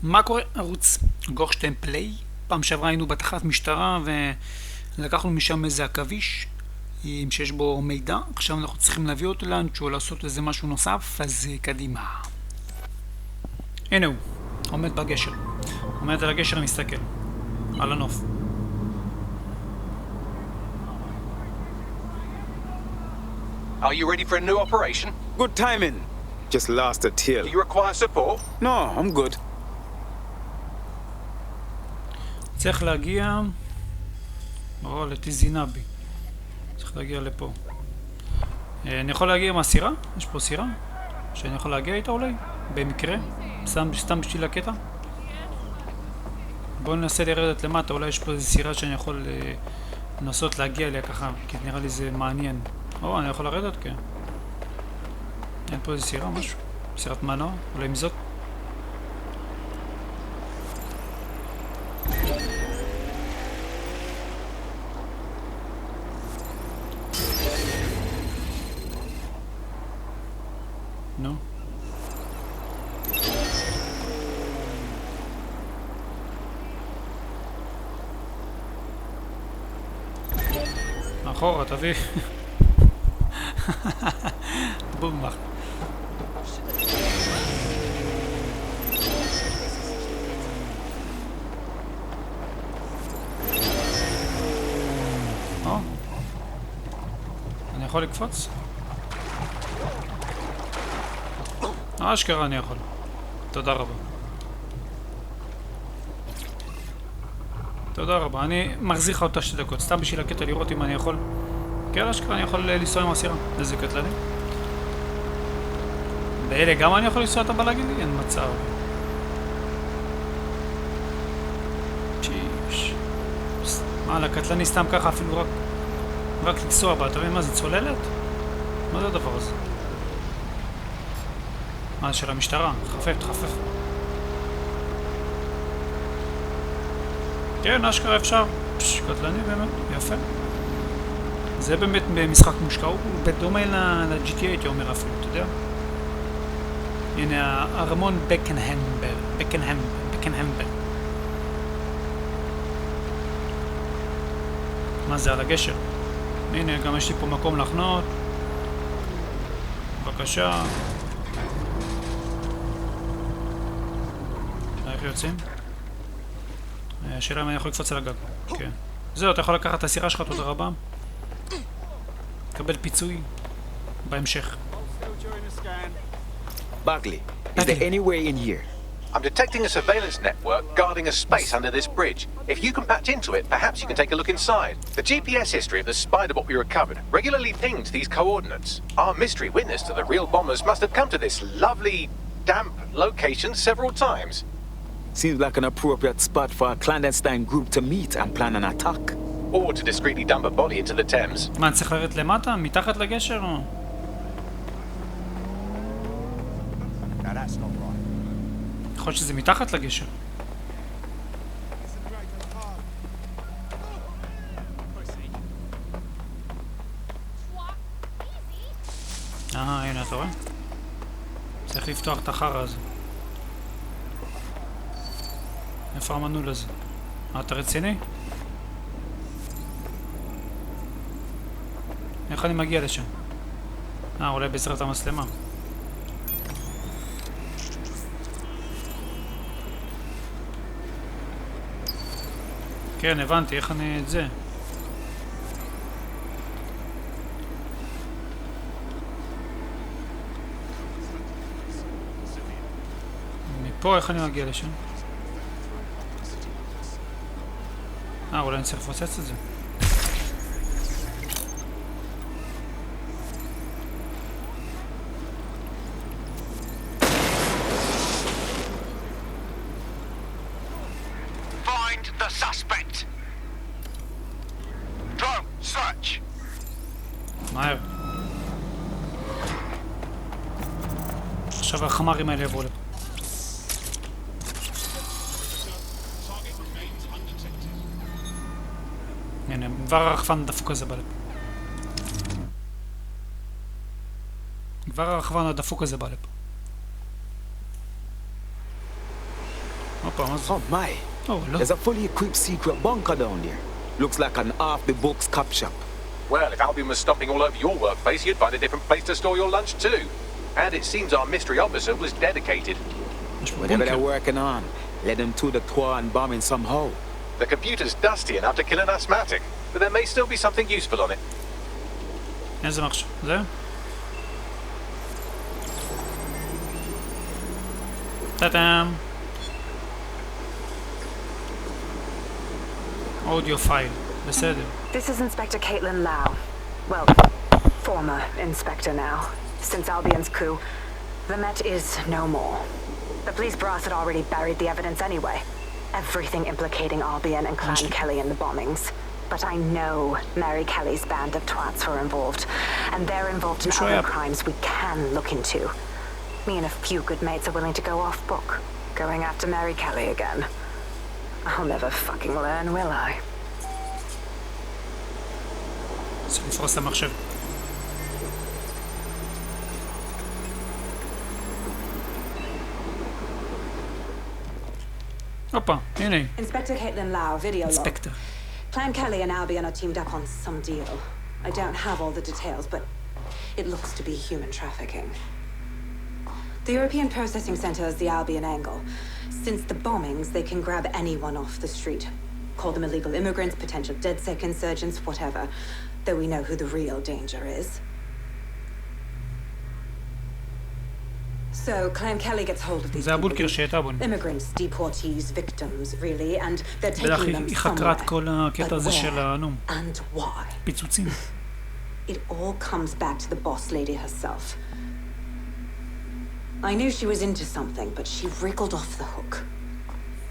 מה קורה? ערוץ גיימפליי. פעם שעברה היינו בתחנת משטרה ולקחנו משם איזה עכביש שיש בו מידע. עכשיו אנחנו צריכים להביא אותו לאנשהו, לעשות איזה משהו נוסף, אז קדימה. הנה הוא, עומד בגשר. עומד על הגשר ומסתכל על הנוף. Are you ready for a new operation? Good timing. Just lost a tail. Do you require support? No, I'm good. צריך להגיע... לתזינבי. צריך להגיע לפה. אני יכול להגיע מהסירה? יש פה סירה? שאני יכול להגיע איתה אולי? במקרה? סתם בשביל הקטע? בואו ננסה לרדת למטה, אולי יש פה איזו סירה שאני יכול לנסות להגיע אליה ככה, כי נראה לי זה מעניין. אני יכול לרדת? כן. אין פה איזו סירה, משהו? סירת מנוע? אולי עם זאת? נו. אחורה, תביא. בומח. אני יכול לקפוץ? אשכרה אני יכול. תודה רבה. תודה רבה. אני מחזיר לך אותה 2 דקות. סתם בשביל הקטע לראות אם אני יכול. כן, אשכרה אני יכול לנסוע עם הסירה. איזה קטלני. באלה גם אני יכול לנסוע את הבלגי לי? אין מצב. שיש. מה, לקטלני סתם ככה אפילו רק לנסוע בה. אתה מבין מה זה? צוללת? מה זה הדבר הזה? מה זה של המשטרה? תחפף. כן, אשכרה אפשר. קטלני באמת, יפה. זה באמת משחק מושקע, הוא בדומה ל-GTA הייתי אומר אפילו, אתה יודע? הנה הארמון בקנהמבר. מה זה על הגשר? הנה, גם יש לי פה מקום לחנות. בבקשה. איך יוצאים? השאלה אם אני יכול לקפוץ על הגג. כן. זהו, אתה יכול לקחת את הסירה שלך, תודה רבה. קבל פיצוי בהמשך. Bagley, is there any way in here? I'm detecting a surveillance network guarding a space under this bridge. If you can patch into it, perhaps you can take a look inside. The GPS history of the spider bot we recovered regularly pings these coordinates. Our mystery witness to the real bombers must have come to this lovely, damp location several times. Seems like an appropriate spot for a clandestine group to meet and plan an attack. Or to discreetly dump a body into the Thames. מה, אני צריך לרדת למטה? מתחת לגשר או? יכול להיות שזה מתחת לגשר. הנה אתה רואה? צריך לפתוח את החרא הזה. איפה המנעול הזה? אתה רציני? איך אני מגיע לשם? אולי בעזרת המצלמה. כן, הבנתי, איך אני את זה? מפה איך אני מגיע לשם? אולי אני צריך לפוצץ את זה. The suspect. Drone, search. מהר. עכשיו החמרים האלה יבואו לפה. הנה, כבר הרחפן הדפוק הזה בא לפה. כבר הרחפן הדפוק הזה בא לפה. הופה, מה זה? Oh my. לא. There's a fully equipped secret bunker down there. Looks like an off-the-books cop shop. Well, if Albion was stomping all over your workplace, you'd find a different place to store your lunch too. And it seems our mystery officer was dedicated. יש פה Whatever בונקר. they're working on, let them to the tour and bombing somehow. The computer's dusty enough to kill an asthmatic, but there may still be something useful on it. איזה מחשב? זה? טאטאם. אודיו פייל. בסדר. This is Inspector Caitlin Lau. Well, former inspector now. Since Albion's coup, the Met is no more. The police brass had already buried the evidence anyway. Everything implicating Albion and Clan Kelly in the bombings. But I know Mary Kelly's band of twats were involved. And they're involved in other crimes we can look into. Me and a few good mates are willing to go off book. Going after Mary Kelly again. I'll never fucking learn, will I? צריך לפרוס את המחשב. הופה, הנה. Inspector Caitlin Lau, video log. ספקטר. Clan Kelly and Albion are teamed up on some deal. I don't have all the details, but it looks to be human trafficking. The European Processing Center is the Albion angle. Since the bombings, they can grab anyone off the street. Call them illegal immigrants, potential DedSec insurgents, whatever. Though we know who the real danger is. So, Clan Kelly gets hold of these זה הבונקר שהייתה בו. immigrants, deportees, victims, really, and they're taking בטח them היא חקרה את somewhere. כל הקטע But הזה של where הנום. and why? פיצוצים. It all comes back to the boss lady herself. I knew she was into something, but she wriggled off the hook.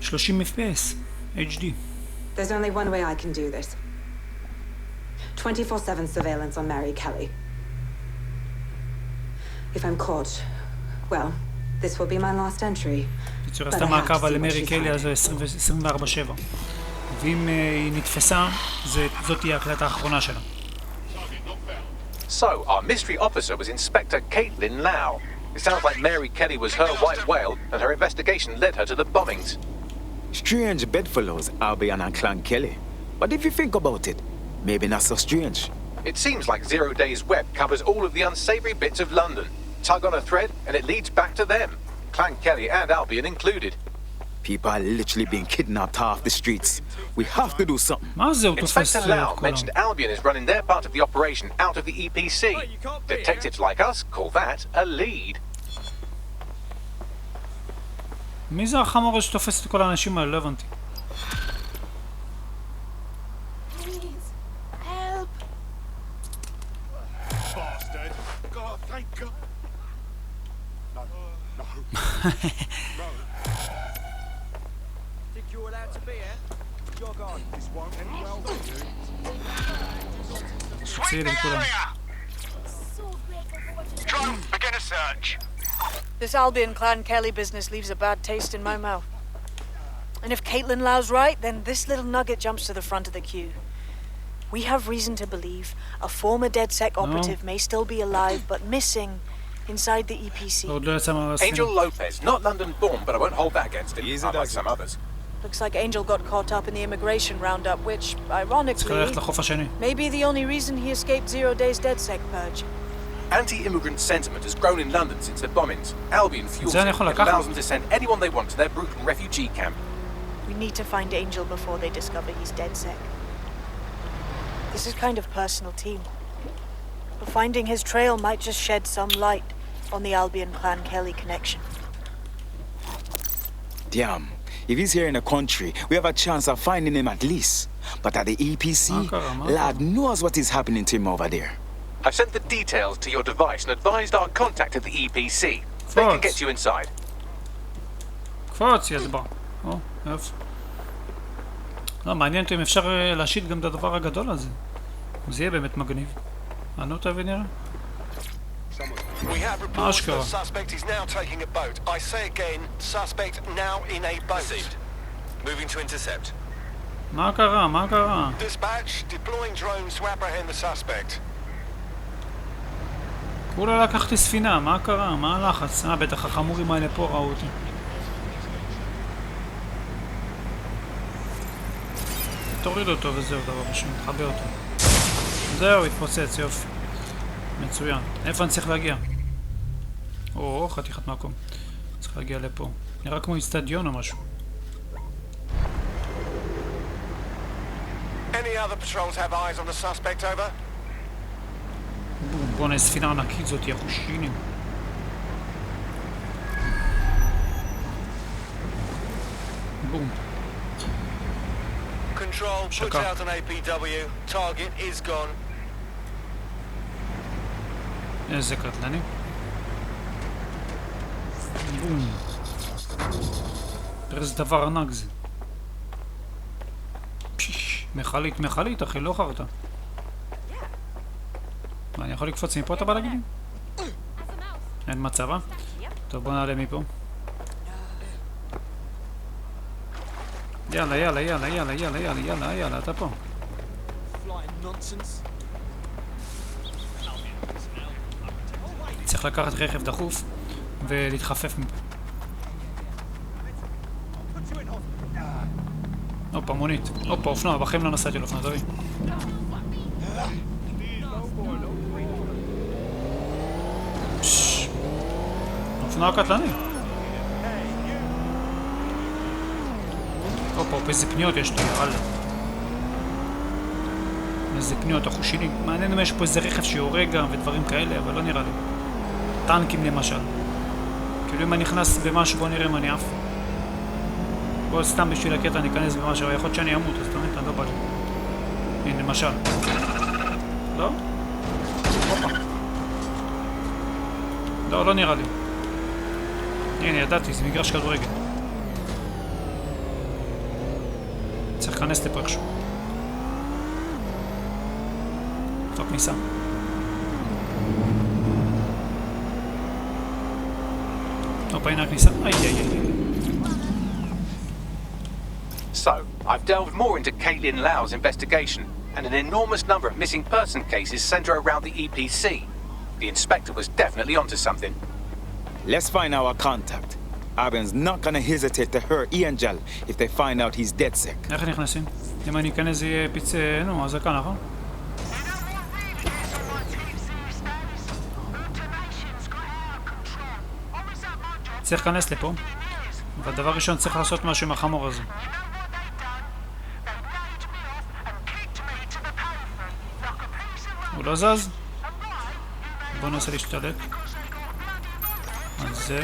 30 FPS. HD. There's only one way I can do this. 24/7 surveillance on Mary Kelly. If I'm caught, well, this will be my last entry. בצורה עשתה מעקב על מרי קלי, אז זה 24/7. ואם היא נתפסה, זאת תהיה ההקלטה האחרונה שלה. So, our mystery officer was Inspector Caitlin Lau. It sounds like Mary Kelly was her white whale, and her investigation led her to the bombings. Strange bedfellows, Albion and Clan Kelly. But if you think about it, maybe not so strange. It seems like Zero Days Web covers all of the unsavory bits of London. Tug on a thread, and it leads back to them. Clan Kelly and Albion included. People are literally being kidnapped off the streets. We have to do something. מה זה? הוא תופס Inspector את Lau כולם. mentioned Albion is running their part of the operation out of the EPC. Detectives like us call that a lead. מי זה החמור הזה שתופס את כל האנשים האלה? לא הבנתי. Bastard! God, thank God! No, no, no. Think you're allowed to be here? Jog on. This won't end well for you. Sweep the area! Drone, begin a search. This Albion Clan Kelly business leaves a bad taste in my mouth. And if Caitlin Lau's right, then this little nugget jumps to the front of the queue. We have reason to believe a former DedSec operative may still be alive, but missing inside the EPC. עוד לא יצא מהספינה. Angel Lopez, not London born, but I won't hold that against him, unlike some others. Looks like Angel got caught up in the immigration roundup, which, צריך ironically, ללכת לחוף השני. may be the only reason he escaped 0 Days DedSec purge. Anti-immigrant sentiment has grown in London since the bombings. Albion fuels זה אני it יכול and לקחת? allows them to send anyone they want to their brutal refugee camp. We need to find Angel before they discover he's DedSec. This is kind of personal team. But finding his trail might just shed some light on the Albion Clan Kelly connection. Damn. If he's here in the country, we have a chance of finding him at least. But at the EPC, lad knows what is happening to him over there. I've sent the details to your device and advised our contact at the EPC. They can get you inside. קפוץ, ידבר. או, יופי. לא, מעניין אותי אם אפשר להשית גם את הדבר הגדול הזה. זה יהיה באמת מגניב. ענו אותה ונראה. We have reports Ashkar. the suspect is now taking a boat. I say again, suspect now in a boat. Received. Moving to intercept. מה קרה? מה קרה? Dispatch, deploying drones to apprehend the suspect. כולה לקחתי ספינה, מה קרה? מה הלחץ? בטח החמורים האלה פה ראו אותי. תוריד אותו וזהו, דבר ראשון, תחבר אותו. זהו, התפוצץ, יופי. מצוין. איפה אני צריך להגיע? או, חתיכת מקום. צריך להגיע לפה. נראה כמו אצטדיון או משהו. Any other patrols have eyes on the suspect, over? בום, בוא'נה, ספינה ענקית זאת, יחושינים. בום. Control, put out an APW. Target is gone. איזה קטלני. בום. תראה איזה דבר ענק זה. מכלית, אחי, לא חרטה. מה, אני יכול לקפוץ מפה, אתה בא להגיד לי? אין מצב, אה? טוב, בוא נעלה מפה. יאללה, אתה פה. צריך לקחת רכב דחוף ולהתחפף מפה. הופה, מונית. הופה, אופנוע, בחיים לא נסעתי על אופנוע, תביא. אופנוע קטלני. הופה, איזה פניות יש לי, יאללה. איזה פניות, החושינים. מעניין אם יש פה איזה רכב שיורג גם ודברים כאלה, אבל לא נראה לי. טנקים למשל. כאילו אם אני נכנס במשהו, בוא נראה אם אני עף. בוא סתם בשביל הקטע אני אכנס במשהו, יכול להיות שאני אמות, אז תמיד אני לא בא לי. הנה, למשל. לא? הופה. לא נראה לי. הנה, ידעתי, זה מגרש כדורגל. צריך להיכנס לפה איכשהו. איפה הכניסה? הופה, הנה הכניסה. איי. So, I've delved more into Caitlin Lau's investigation, and an enormous number of missing person cases center around the EPC. The inspector was definitely onto something. Let's find our contact. Abion's not gonna hesitate to hurt Angel if they find out he's dead sick. איך נכנסים? אם אני אכנס זה יהיה פיצה, נו, אז זה כאן, נכון? צריך להיכנס לפה, והדבר ראשון צריך לעשות משהו עם החמור הזה. הוא לא זז? בוא ננסה להשתלט על זה,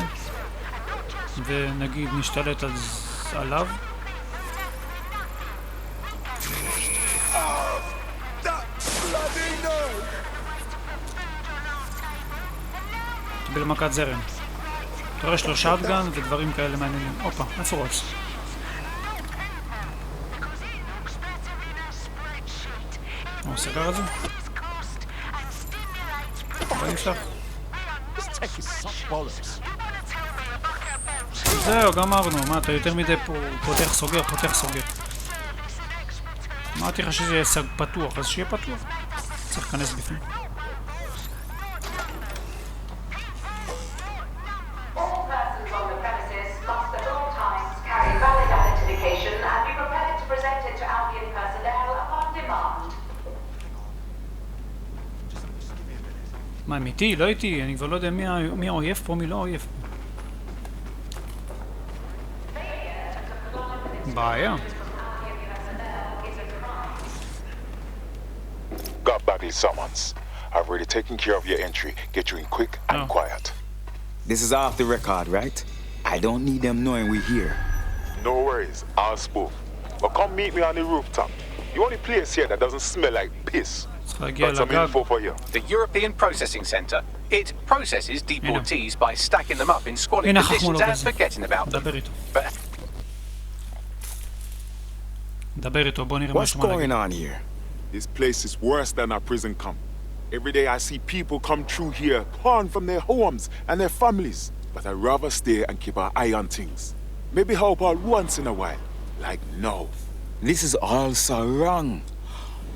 ונגיד נשתלט עליו. קיבל מכת זרם. תראה, יש לו שטגן ודברים כאלה מעניינים. הופה, איפה רוץ? הוא סגר את זה? בוא נפתח. זהו, גמרנו. מה, אתה יותר מדי פה פותח סוגר. אמרתי לך שזה יהיה פתוח, אז שיהיה פתוח. צריך להיכנס בפנים. מה, איתי? לא איתי? אני כבר לא יודע מי האויב פה, מי לא האויב פה. בעיה. Got Bagley summons. I've already taken care of your entry. Get you in quick and quiet. This is off the record, right? I don't need them knowing we're here. No worries, I'll spook. But come meet me on the rooftop. The only place here that doesn't smell like piss. Got some info for you. The European Processing Center. It processes deportees by stacking them up in squalid conditions and forgetting about them. What's going on here? This place is worse than a prison camp. Every day I see people come through here, torn from their homes and their families. But I'd rather stay and keep an eye on things. Maybe help out once in a while. Like now. This is all so wrong.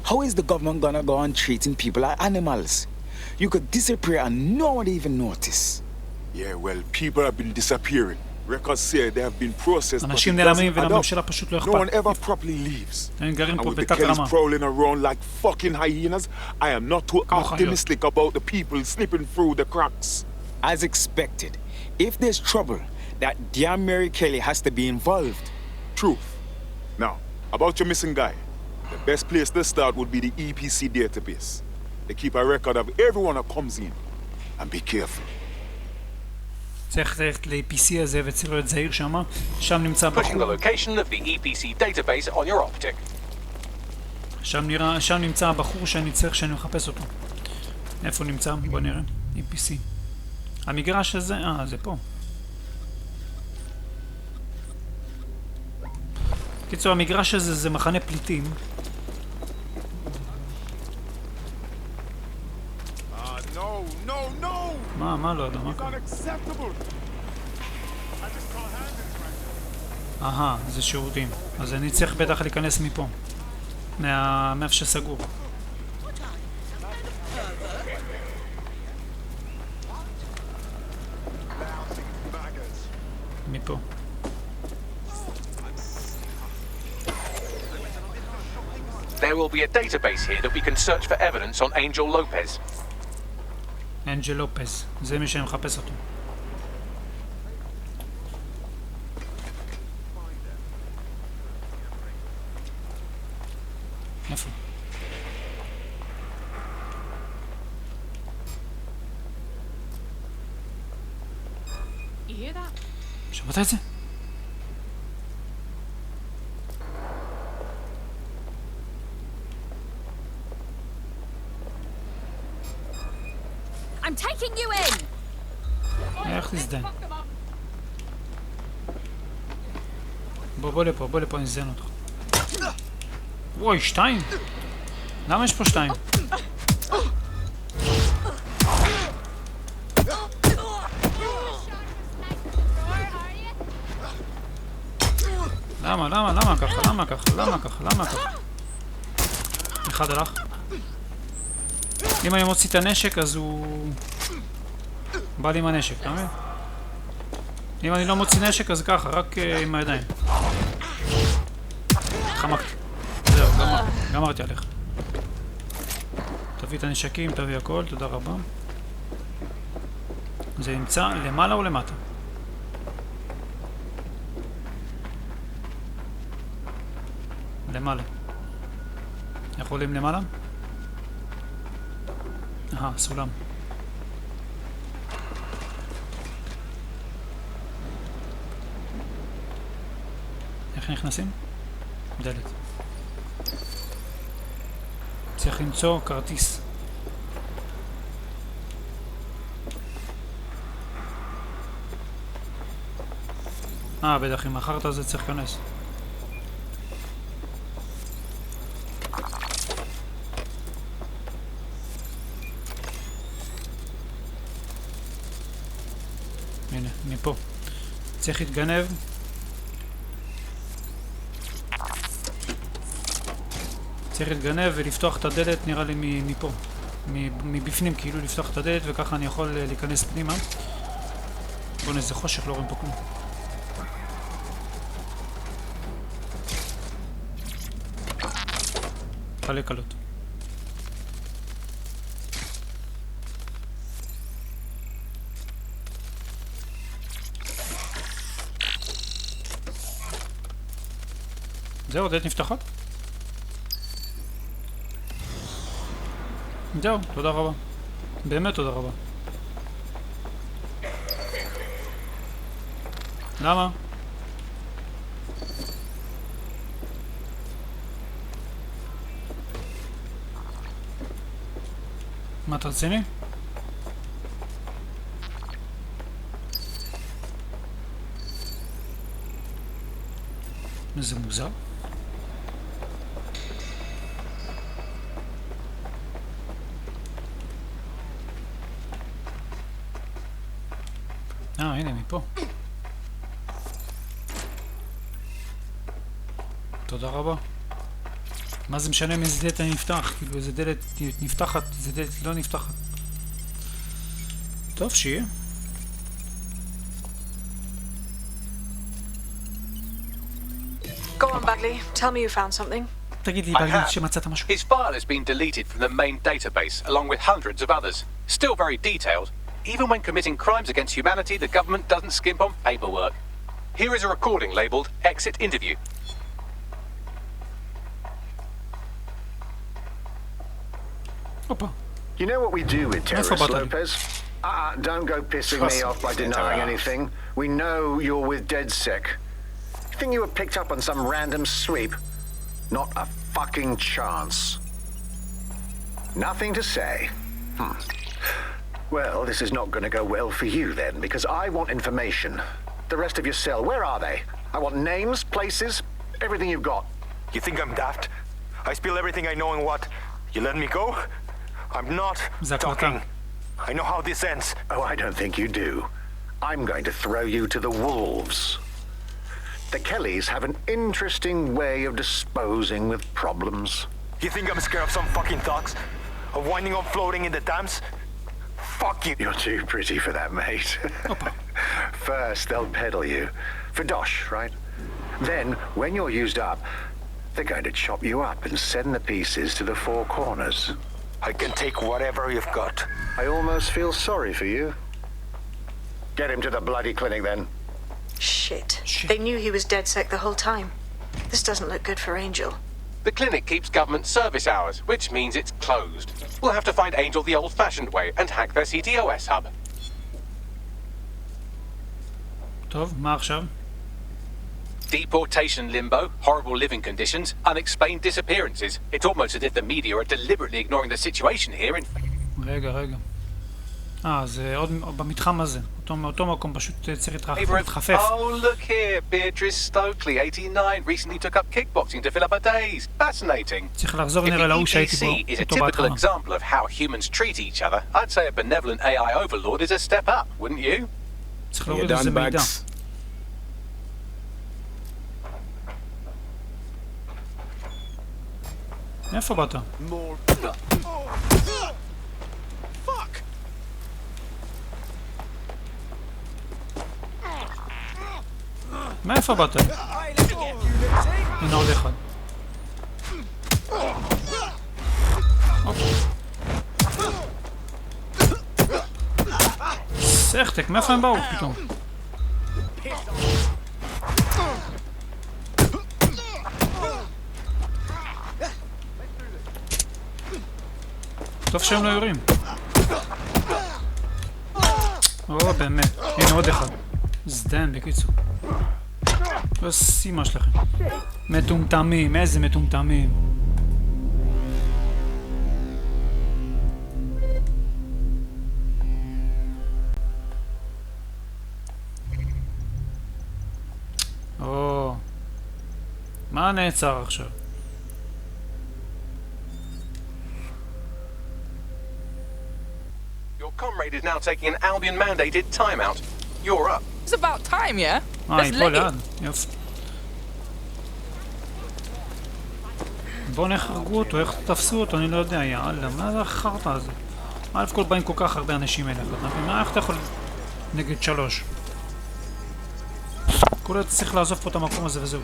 How is the government gonna go on treating people like animals? You could disappear and no one even notice. Yeah, well, people have been disappearing. Records say they have been processed, but it אנשים doesn't נעלמים add up. ולממשלה פשוט לא No one אכפת. ever properly leaves. הם גרים And פה with the בתת Kellys רמה. prowling around like fucking hyenas, I am not too כמו חיות. optimistic about the people slipping through the cracks. As expected, if there's trouble, that damn Mary Kelly has to be involved. Truth. Now, about your missing guy. The best place to start would be the EPC database. They keep a record of everyone that comes in. And be careful. צריך ללכת ל-PC הזה וצריך להיות זהיר שמה. שם נמצא Pushing the בחור. location of the EPC database on your optic. שם נמצא הבחור שאני צריך שאני מחפש אותו. איפה נמצא? בוא נראה. EPC. המגרש הזה, זה פה. קיצור, המגרש הזה זה מחנה פליטים. מה לא יודע, מה קורה? זה שירותים. אז אני צריך בטח להיכנס מפה. מאיפה שסגור. מפה. There will be a database here that we can search for evidence on Angel Lopez. אנג'ל לופז. זה מי שאני מחפש אותו. איפה? שמעת את זה? I'm taking you in. איך תזדן? בוא לפה, נזדן אותך. וואי, 2? למה יש פה 2? למה ככה? אחד הלך. אם אני מוציא את הנשק אז הוא בא לי עם הנשק, אתה מבין? אם אני לא מוציא נשק אז ככה, רק עם הידיים. חמקתי. זהו, גמרתי עליך. תביא את הנשקים, תביא הכל, תודה רבה. זה נמצא למעלה או למטה? למעלה. יכולים למעלה? סולם. איך נכנסים? דלת. צריך למצוא כרטיס. בטח אם אחרת זה צריך להיכנס. הנה, מפה. צריך להתגנב. צריך להתגנב ולפתוח את הדלת, נראה לי מפה. מבפנים, כאילו לפתוח את הדלת וככה אני יכול להיכנס פנימה. בואו איזה חושך, לא רואים פה כלום. חלק קלות. זהו, דלת נפתחות? זהו, תודה רבה. באמת תודה רבה. למה? מה אתה רציני? איזה מוזר. הנה מפה. תודה רבה. מה זה משנה מאיזה דלת אני נפתח? כאילו איזה דלת נפתחת, איזה דלת לא נפתחת. טוב, שיהיה. on, Bagley. Tell me you found something. תגיד לי, I בגלי, have. שמצאת משהו. His file has been deleted from the main database, along with hundreds of others. Still very detailed. Even when committing crimes against humanity, the government doesn't skimp on paperwork. Here is a recording labelled Exit Interview. הופה. You know what we do with terrorists, about that? Lopez? Don't go pissing Trust me off by me, denying Inter. anything. We know you're with DedSec. You think you were picked up on some random sweep? Not a fucking chance. Nothing to say. Well, this is not going to go well for you then, because I want information. The rest of your cell, where are they? I want names, places, everything you've got. You think I'm daft? I spill everything I know and what? You let me go? I'm not talking. I know how this ends. Oh, I don't think you do. I'm going to throw you to the wolves. The Kellys have an interesting way of disposing with problems. You think I'm scared of some fucking thugs? Of winding up floating in the dams? Fuck you. You're too pretty for that, mate. First, they'll peddle you. For dosh, right? Then, when you're used up, they're going to chop you up and send the pieces to the four corners. I can take whatever you've got. I almost feel sorry for you. Get him to the bloody clinic, then. Shit. They knew he was DedSec the whole time. This doesn't look good for Angel. The clinic keeps government service hours, which means it's closed. We'll have to find Angel the old-fashioned way and hack their CTOS hub. טוב, מה עכשיו? Deportation limbo, horrible living conditions, unexplained disappearances. It's almost as if the media are deliberately ignoring the situation here in... רגע. זה עוד במתחם הזה. אותו מקום פשוט צריך להתחפף. Oh, look here, Beatrice Stokely, 89, recently took up kickboxing to fill up her days. Fascinating. צריך לחזור If נראה the להוא שהייתי EPC is a איתו typical בהתחלה. example of how humans treat each other, I'd say a benevolent AI overlord is a step up, wouldn't you? צריך You להוריד איזה done, מידע. Bags? מאיפה באת? מאיפה באת? הנה עוד אחד. סכתק, מאיפה הם באו פתאום? טוב שהם לא יורים. או באמת, הנה עוד אחד. זדן בקיצור. לא סימה שלכם. מטומטמים, איזה מטומטמים. או, מה נעצר עכשיו? Your comrade is now taking an Albion-mandated timeout. You're up. It's about time, yeah? היא פה ליד, יופי. בואו נחרגו אותו, איך תפסו אותו, אני לא יודע, יאללה, מה זה החרטא הזה? מה כל באים כל כך הרבה אנשים אליך, אתה מבין? מה, איך אתה יכול נגד 3? כולה צריך לעזוב פה את המקום הזה וזהו.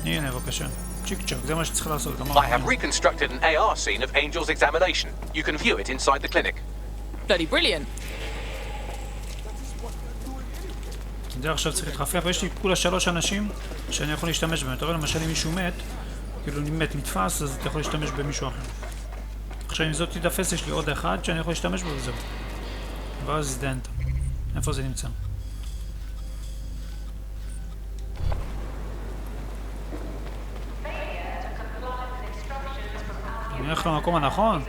הנה, בבקשה. צ'יק צ'ק, זה מה שצריך לעשות. I have reconstructed an AR scene of Angel's examination. You can view it inside the clinic. Bloody brilliant. זה עכשיו צריך להתחפף, ויש לי כולה 3 אנשים שאני יכול להשתמש בהם. אתה רואה למשל אם מישהו מת, כאילו מת נתפס, אז אתה יכול להשתמש במישהו אחר. עכשיו אם זאת תתפס, יש לי עוד אחד שאני יכול להשתמש בו וזהו. ואז דנטה. איפה זה נמצא? אני הולך למקום הנכון?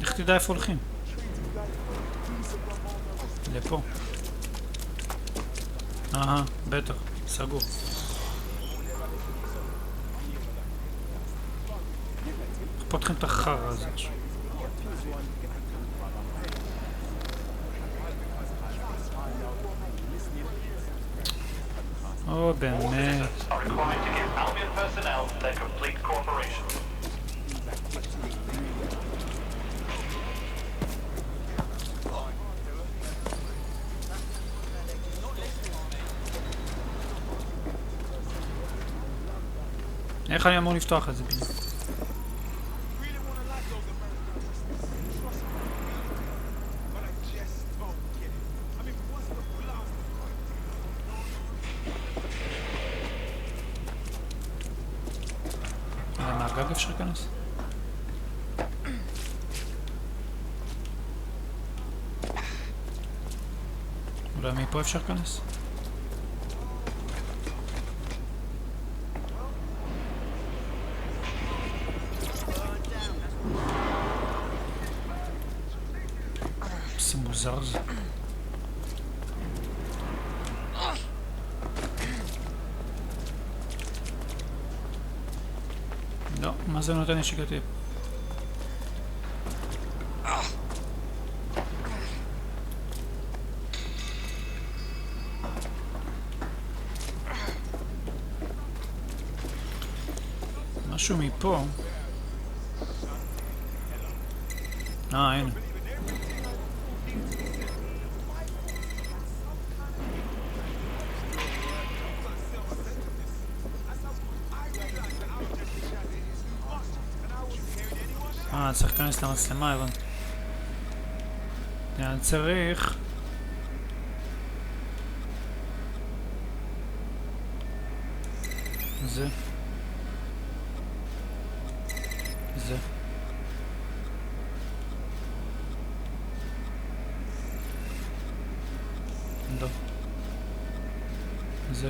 איך תדע איפה הולכים? לפה. בטח, סגור. איך פותחים את החרא הזה עכשיו? או באמת. איך אני אמור לפתוח את זה בדיוק? מהגג אפשר להיכנס? אולי מפה אפשר להיכנס? זה מוזר זה. לא, מה זה נותן לי שגתי? משהו מפה. הנה. צריך להיכנס למצלמה, הבנתי. אני צריך... זה. זה. לא. זה.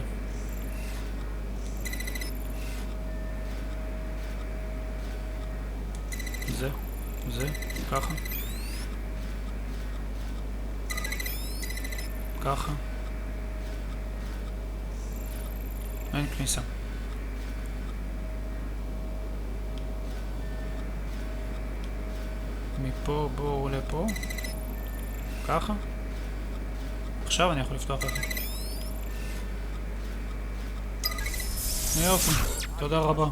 זה, ככה. ככה. אין כניסה. מפה בואו לפה. ככה. עכשיו אני יכול לפתוח את זה. יופי, תודה רבה.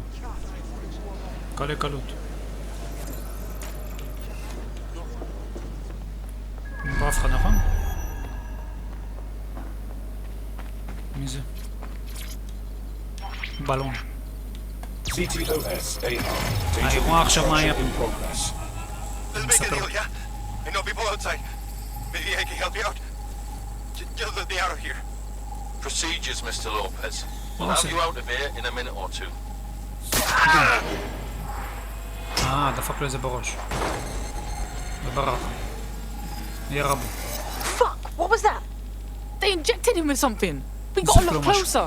קלה קלות. פה אף אחד, נכון? מי זה? בלון. האירוע עכשיו מה היה? Procedures, Mr. Lopez. We'll have you out of here in a minute or two. דפק לו איזה בראש. וברח. ירבו. Fuck! What was that? They injected him with something. We got to look closer.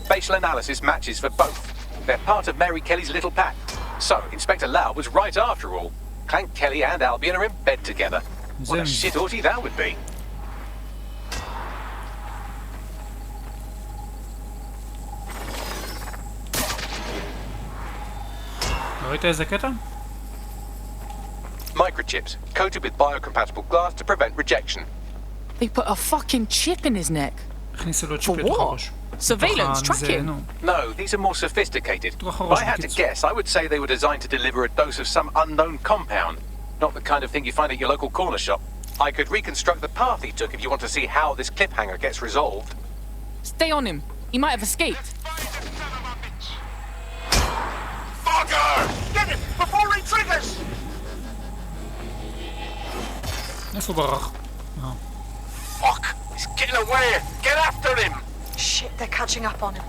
Facial analysis matches for both. They're part of Mary Kelly's little pack. So, Inspector Lau was right after all. Clank Kelly and Albion are in bed together. What a shit-orty that would be. ראית איזה קטע? Microchips, coated with biocompatible glass to prevent rejection. They put a fucking chip in his neck. הכניסו לו צ'יפ לתוך הראש. Surveillance, tracking. No, these are more sophisticated. If I had to guess, I would say they were designed to deliver a dose of some unknown compound. Not the kind of thing you find at your local corner shop. I could reconstruct the path he took if you want to see how this cliffhanger gets resolved. Stay on him. He might have escaped. Fucker! Get him before he triggers! איפה ברח? Fuck! He's getting away! Get after him! Shit, they're catching up on him.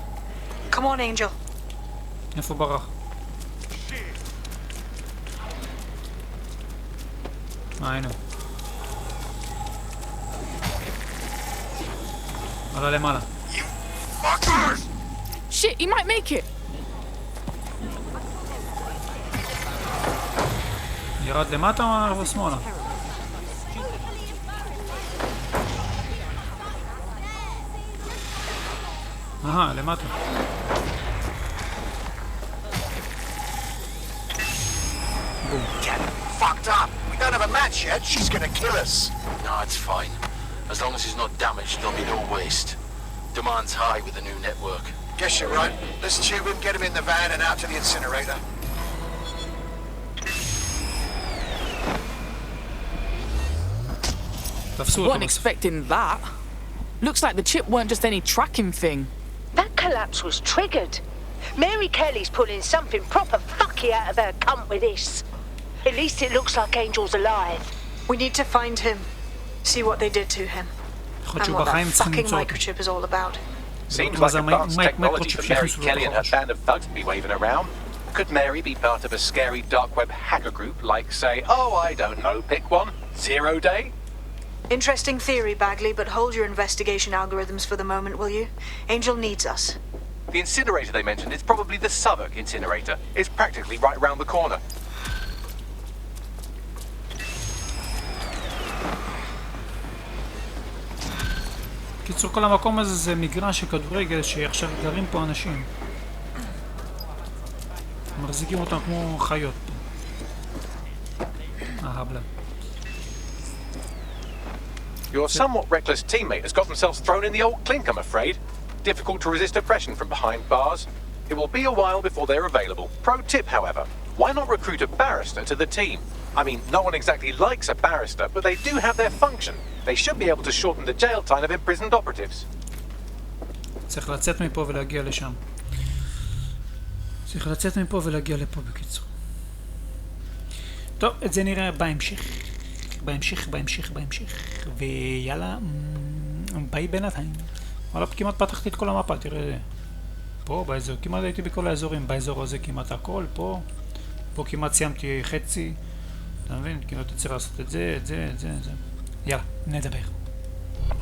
Come on, Angel. איפה ברח? הנה. עלה למעלה. You fuckers! Shit, he might make it. ירד למטה או שמאלה? למטה. Get fucked up! We don't have a match yet, she's gonna kill us! No, it's fine. As long as he's not damaged, there'll be no waste. Demand's high with the new network. Guess you're right. Let's tube him, get him in the van and out to the incinerator. Wasn't expecting that. Looks like the chip weren't just any tracking thing. That collapse was triggered. Mary Kelly's pulling something proper fucky out of her cunt with this. At least it looks like Angel's alive. We need to find him. See what they did to him. And what that fucking microchip is all about. Seems like advanced technology for Mary Kelly and her band of thugs to be waving around. Could Mary be part of a scary dark web hacker group like, say, oh, I don't know, pick one, 0 Day? Interesting theory, Bagley, but hold your investigation algorithms for the moment, will you? Angel needs us. The incinerator they mentioned is probably the Southwark incinerator. It's practically right round the corner. קיצור, כל המקום הזה זה מגרש של כדורגל שעכשיו גרים פה אנשים. מחזיקים אותם כמו חיות. הבלה. Your somewhat reckless teammate has got themselves thrown in the old clink, I'm afraid. Difficult to resist oppression from behind bars. It will be a while before they're available. Pro tip, however, why not recruit a barrister to the team? I mean, no one exactly likes a barrister, but they do have their function. They should be able to shorten the jail time of imprisoned operatives. צריך לצאת מפה ולהגיע לשם. צריך לצאת מפה ולהגיע לפה בקיצור. טוב, את זה נראה בהמשך. בהמשך. ויאללה, ביי בינתיים. וואלה, כמעט פתחתי את כל המפה, תראה. פה, באזור, כמעט הייתי בכל האזורים. באזור הזה כמעט הכל, פה. פה כמעט סיימתי חצי. אתה מבין? כאילו אתה צריך לעשות את זה. יאללה, נדבר.